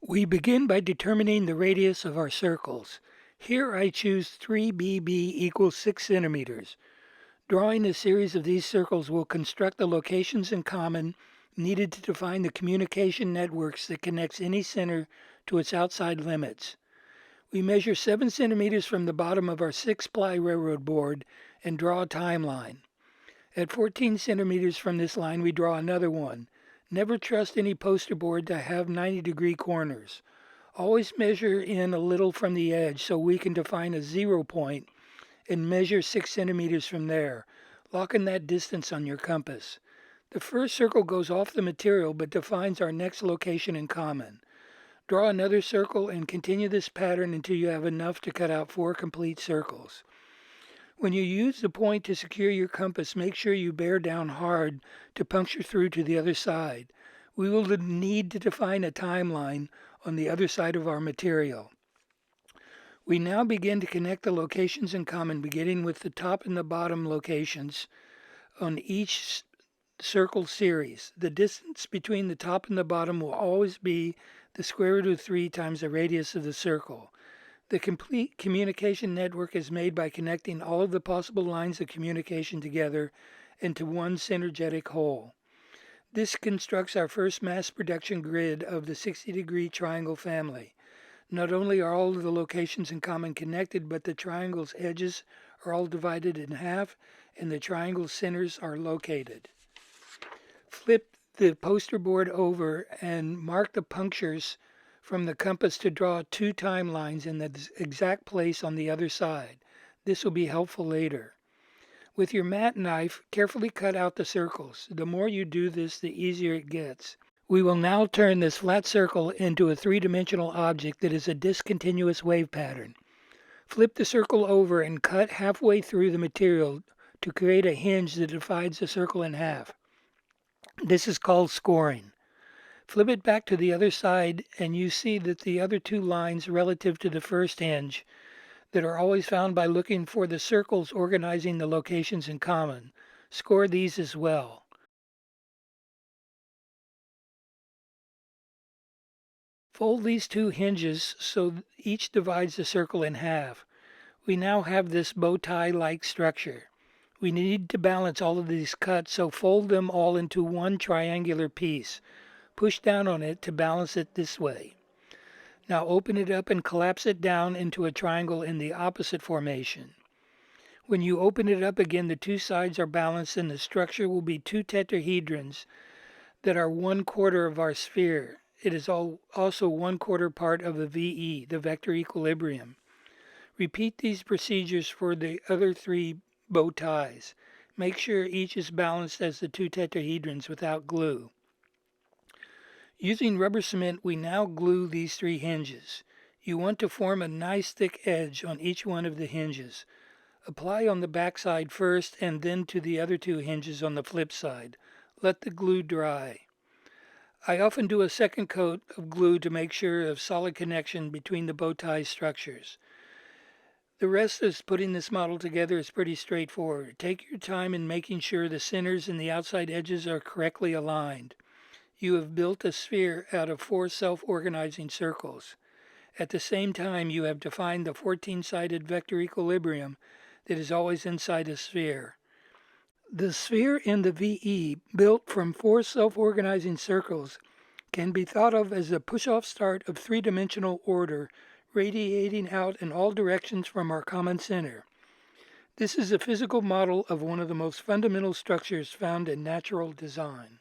We begin by determining the radius of our circles. Here I choose 3BB equals 6 centimeters. Drawing a series of these circles will construct the locations in common needed to define the communication networks that connects any center to its outside limits. We measure 7 centimeters from the bottom of our 6-ply railroad board and draw a timeline. At 14 centimeters from this line, we draw another one. Never trust any poster board to have 90-degree corners. Always measure in a little from the edge so we can define a 0 point and measure 6 centimeters from there. Lock in that distance on your compass. The first circle goes off the material but defines our next location in common. Draw another circle and continue this pattern until you have enough to cut out 4 complete circles. When you use the point to secure your compass, make sure you bear down hard to puncture through to the other side. We will need to define a timeline on the other side of our material. We now begin to connect the locations in common, beginning with the top and the bottom locations on each circle series. The distance between the top and the bottom will always be the square root of 3 times the radius of the circle. The complete communication network is made by connecting all of the possible lines of communication together into one synergetic whole. This constructs our first mass production grid of the 60-degree triangle family. Not only are all of the locations in common connected, but the triangle's edges are all divided in half and the triangle's centers are located. Flip the poster board over and mark the punctures from the compass to draw 2 timelines in the exact place on the other side. This will be helpful later. With your mat knife, carefully cut out the circles. The more you do this, the easier it gets. We will now turn this flat circle into a 3-dimensional object that is a discontinuous wave pattern. Flip the circle over and cut halfway through the material to create a hinge that divides the circle in half. This is called scoring. Flip it back to the other side and you see that the other 2 lines relative to the first hinge that are always found by looking for the circles organizing the locations in common. Score these as well. Fold these 2 hinges so each divides the circle in half. We now have this bow tie-like structure. We need to balance all of these cuts, so fold them all into one triangular piece. Push down on it to balance it this way. Now open it up and collapse it down into a triangle in the opposite formation. When you open it up again, the 2 sides are balanced and the structure will be 2 tetrahedrons that are 1/4 of our sphere. It is also 1/4 part of the VE, the vector equilibrium. Repeat these procedures for the other 3 bow ties. Make sure each is balanced as the 2 tetrahedrons without glue. Using rubber cement, we now glue these 3 hinges. You want to form a nice thick edge on each one of the hinges. Apply on the back side first and then to the other 2 hinges on the flip side. Let the glue dry. I often do a second coat of glue to make sure of solid connection between the bow tie structures. The rest of putting this model together is pretty straightforward. Take your time in making sure the centers and the outside edges are correctly aligned. You have built a sphere out of 4 self-organizing circles. At the same time, you have defined the 14-sided vector equilibrium that is always inside a sphere. The sphere in the VE, built from 4 self-organizing circles, can be thought of as a push-off start of 3-dimensional order radiating out in all directions from our common center. This is a physical model of one of the most fundamental structures found in natural design.